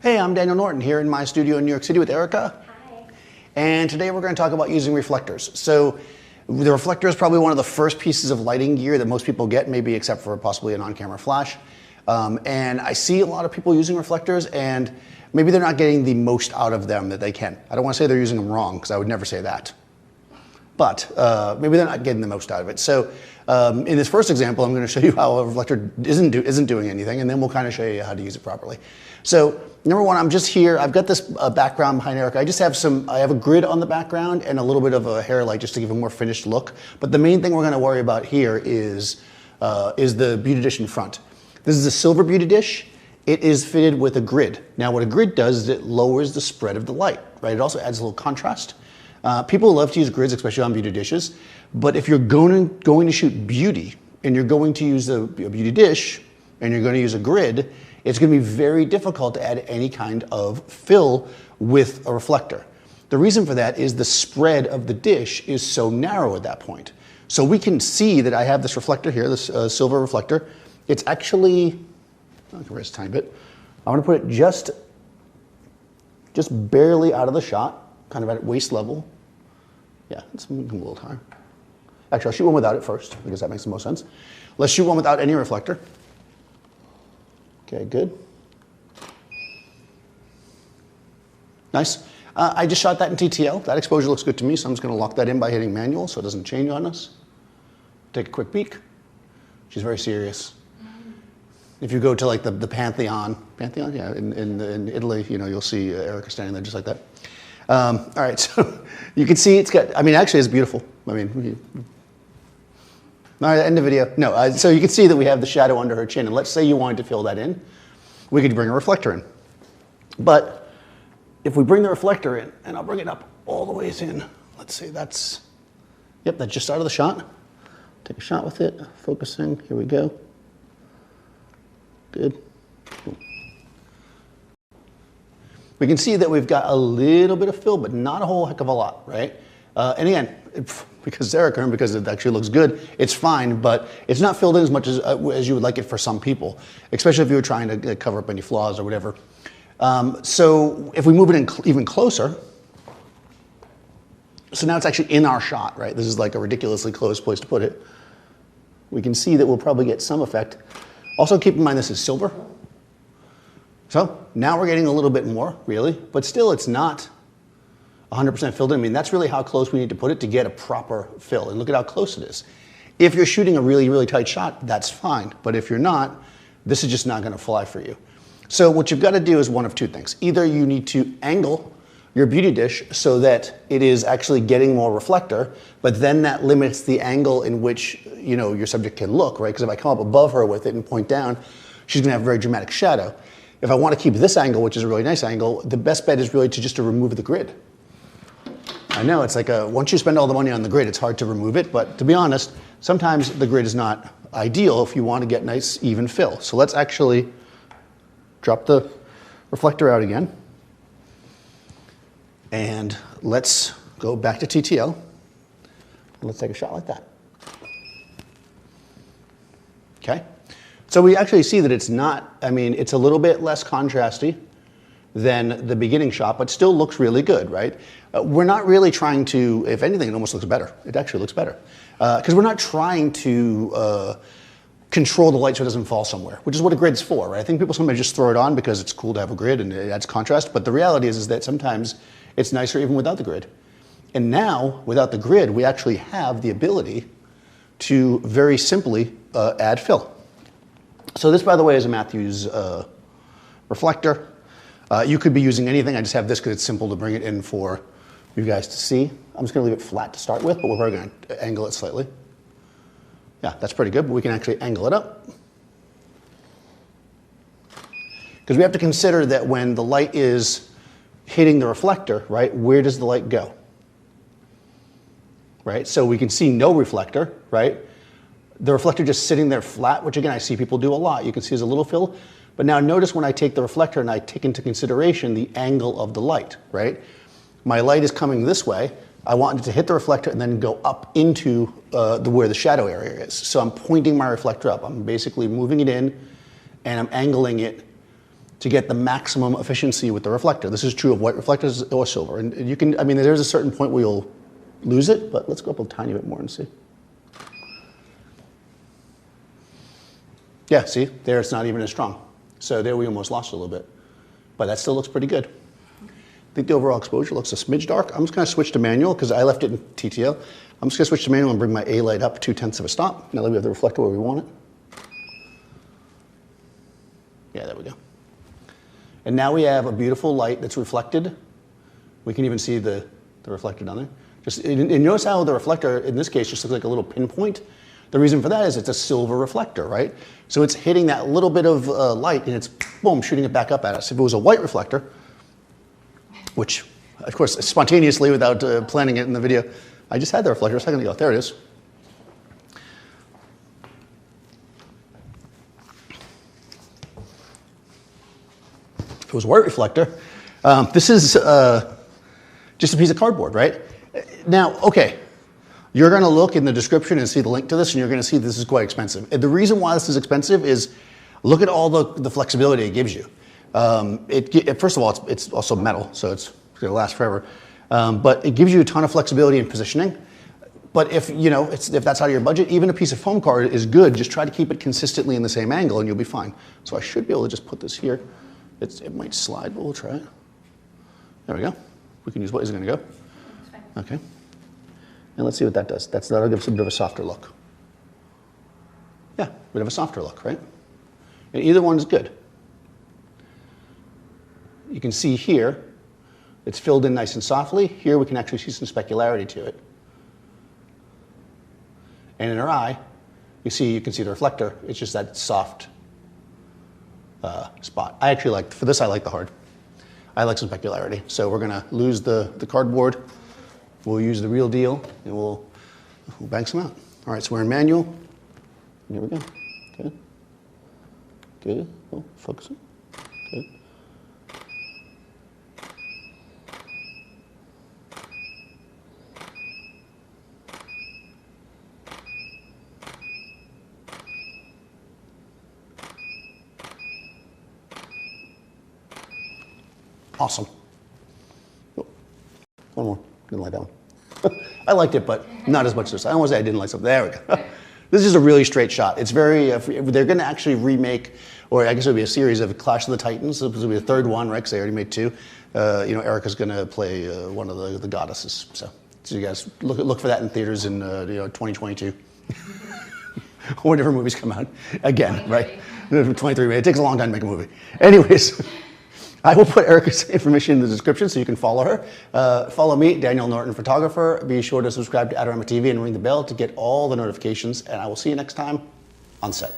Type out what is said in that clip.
Hey, I'm Daniel Norton here in my studio in New York City with Erica. Hi. And today we're going to talk about using reflectors. So the reflector is probably one of the first pieces of lighting gear that most people get, maybe except for possibly an on-camera flash. And I see a lot of people using reflectors and maybe they're not getting the most out of them that they can. I don't want to say they're using them wrong because I would never say that. But maybe they're not getting the most out of it. So in this first example, I'm going to show you how a reflector isn't doing anything, and then we'll kind of show you how to use it properly. So number one, I'm just here. I've got this background behind Erica. I just have I have a grid on the background and a little bit of a hair light just to give a more finished look. But the main thing we're going to worry about here is the beauty dish in front. This is a silver beauty dish. It is fitted with a grid. Now what a grid does is it lowers the spread of the light, right? It also adds a little contrast. People love to use grids, especially on beauty dishes. But if you're going to shoot beauty and you're going to use a beauty dish and you're going to use a grid, it's going to be very difficult to add any kind of fill with a reflector. The reason for that is the spread of the dish is so narrow at that point. So we can see that I have this reflector here, this silver reflector. It's actually, I can raise a tiny bit. I'm going to put it just barely out of the shot, kind of at waist level. Yeah, it's a little higher. Actually, I'll shoot one without it first because that makes the most sense. Let's shoot one without any reflector. Okay, good. Nice. I just shot that in TTL. That exposure looks good to me, so I'm just going to lock that in by hitting manual so it doesn't change on us. Take a quick peek. She's very serious. If you go to like the Pantheon, yeah, in Italy, you know, you'll see Erica standing there just like that. All right, so you can see it's got, I mean, actually it's beautiful. I mean, all right, end the video. No, so you can see that we have the shadow under her chin, and let's say you wanted to fill that in. We could bring a reflector in. But if we bring the reflector in, and I'll bring it up all the ways in, let's see, that's just out of the shot. Take a shot with it, focusing, here we go. Good. Cool. We can see that we've got a little bit of fill, but not a whole heck of a lot, right? And again, because Erica, and because it actually looks good, it's fine, but it's not filled in as much as you would like it for some people, especially if you were trying to cover up any flaws or whatever. So if we move it in even closer, so now it's actually in our shot, right? This is like a ridiculously close place to put it. We can see that we'll probably get some effect. Also keep in mind this is silver. So now we're getting a little bit more, really, but still it's not 100% filled in. I mean, that's really how close we need to put it to get a proper fill. And look at how close it is. If you're shooting a really, really tight shot, that's fine. But if you're not, this is just not going to fly for you. So what you've got to do is one of two things. Either you need to angle your beauty dish so that it is actually getting more reflector, but then that limits the angle in which, you know, your subject can look, right? Because if I come up above her with it and point down, she's going to have a very dramatic shadow. If I want to keep this angle, which is a really nice angle, the best bet is really to remove the grid. I know it's like once you spend all the money on the grid, it's hard to remove it, but to be honest, sometimes the grid is not ideal if you want to get nice, even fill. So let's actually drop the reflector out again. And let's go back to TTL. Let's take a shot like that. Okay. So we actually see that it's not, I mean, it's a little bit less contrasty than the beginning shot, but still looks really good, right? We're not really trying to, if anything, it almost looks better. It actually looks better. Because we're not trying to control the light so it doesn't fall somewhere, which is what a grid's for, right? I think people sometimes just throw it on because it's cool to have a grid and it adds contrast, but the reality is that sometimes it's nicer even without the grid. And now, without the grid, we actually have the ability to very simply add fill. So this, by the way, is a Matthews reflector. You could be using anything. I just have this because it's simple to bring it in for you guys to see. I'm just going to leave it flat to start with, but we're probably going to angle it slightly. Yeah, that's pretty good, but we can actually angle it up. Because we have to consider that when the light is hitting the reflector, right, where does the light go? Right, so we can see no reflector, right? The reflector just sitting there flat, which again, I see people do a lot. You can see there's a little fill. But now notice when I take the reflector and I take into consideration the angle of the light, right? My light is coming this way. I want it to hit the reflector and then go up into where the shadow area is. So I'm pointing my reflector up. I'm basically moving it in and I'm angling it to get the maximum efficiency with the reflector. This is true of white reflectors or silver. And you can, I mean, there's a certain point where you'll lose it, but let's go up a tiny bit more and see. Yeah, see, there it's not even as strong. So there we almost lost a little bit, but that still looks pretty good. I think the overall exposure looks a smidge dark. I'm just gonna switch to manual because I left it in TTL. I'm just gonna switch to manual and bring my A light up 2/10 of a stop. Now that we have the reflector where we want it. Yeah, there we go. And now we have a beautiful light that's reflected. We can even see the reflector down there. And notice how the reflector, in this case, just looks like a little pinpoint. The reason for that is it's a silver reflector, right? So it's hitting that little bit of light and it's, boom, shooting it back up at us. If it was a white reflector, which, of course, spontaneously, without planning it in the video, I just had the reflector a second ago. There it is. If it was a white reflector, this is just a piece of cardboard, right? Now, okay, you're going to look in the description and see the link to this, and you're going to see this is quite expensive. And the reason why this is expensive is look at all the flexibility it gives you. First of all, it's also metal, so it's going to last forever. But it gives you a ton of flexibility in positioning. But if that's out of your budget, even a piece of foam card is good. Just try to keep it consistently in the same angle, and you'll be fine. So I should be able to just put this here. It might slide, but we'll try it. There we go. We can use what is it going to go? Okay. And let's see what that does. That'll give us a bit of a softer look. Yeah, a bit of a softer look, right? And either one is good. You can see here, it's filled in nice and softly. Here we can actually see some specularity to it. And in our eye, you can see the reflector. It's just that soft spot. I actually like, for this I like the hard. I like some specularity. So we're gonna lose the cardboard. We'll use the real deal and we'll bank some out. All right, so we're in manual. Here we go. Good. Good. Oh, focusing. Good. Awesome. Oh, one more. Didn't like that one. I liked it, but not as much as this. I don't want to say I didn't like something. There we go. This is a really straight shot. It's very, they're going to actually remake, or I guess it'll be a series of Clash of the Titans. This will be the third one, right? Because they already made two. Erica's going to play one of the goddesses. So you guys look for that in theaters in 2022. Or whenever movies come out. Again, right? 23. It takes a long time to make a movie. Anyways. I will put Erica's information in the description so you can follow her. Follow me, Daniel Norton Photographer. Be sure to subscribe to Adorama TV and ring the bell to get all the notifications. And I will see you next time on set.